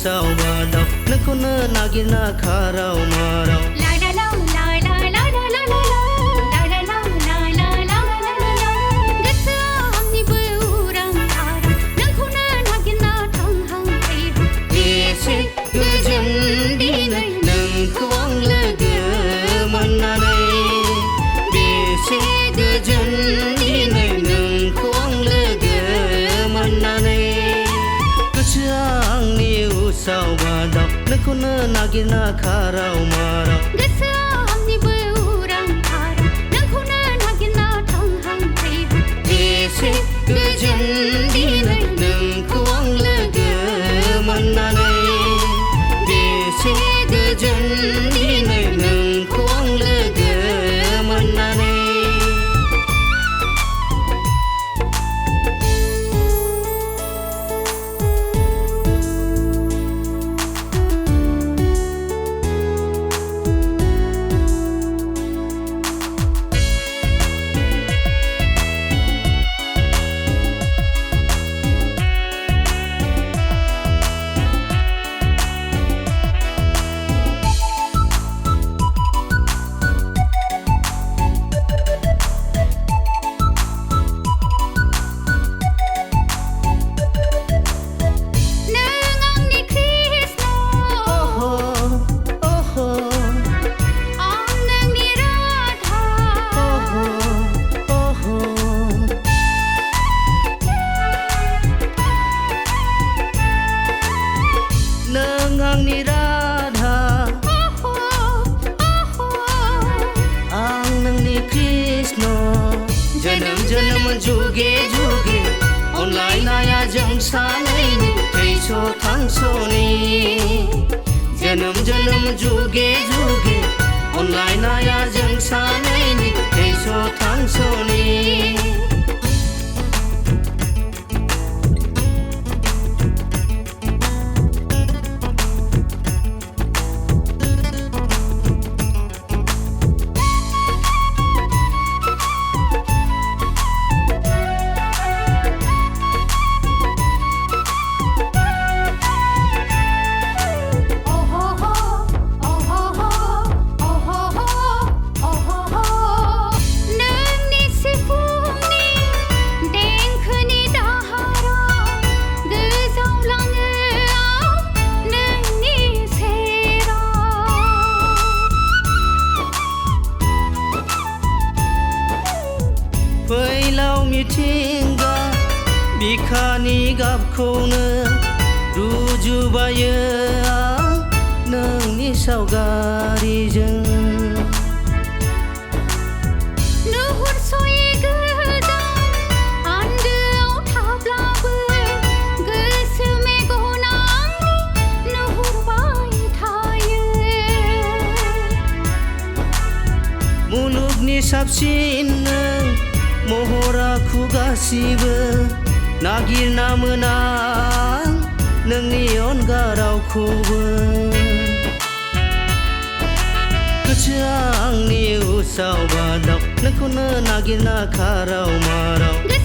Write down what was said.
उसाव बादाव नोंखौनो नागिरना खाराव माराव नोंखौनो नागिरना खाराव माराव बेसे गोजोन दिनै नोंखौ आं लोगो मोननानै बेसे गोजोन दिनै नोंखौ आं लोगो मोननानै जुगे जुगे अनलायनाया जों सानैनि थैस' थांस'नि जोनोम जोनोम जुगे जुगे अनलायनाया जों सानैनि थैस' थांस'नि मिथिंगा बिखानि गाबखौनो रुजुबायो आं नोंनि सावगारिजों नुहुरस'यै गोजान आन्दोआव थाब्लाबो गोसो मेगना आंनि नुहुरबाय थायो मुलुगनि साबसिन महरा खुगासिबो नागिरना मोना नोंनि अनगा रावखौबो गोसोआ आंनि उसाव बादाव नोंखौनो नागिरना खाराव माराव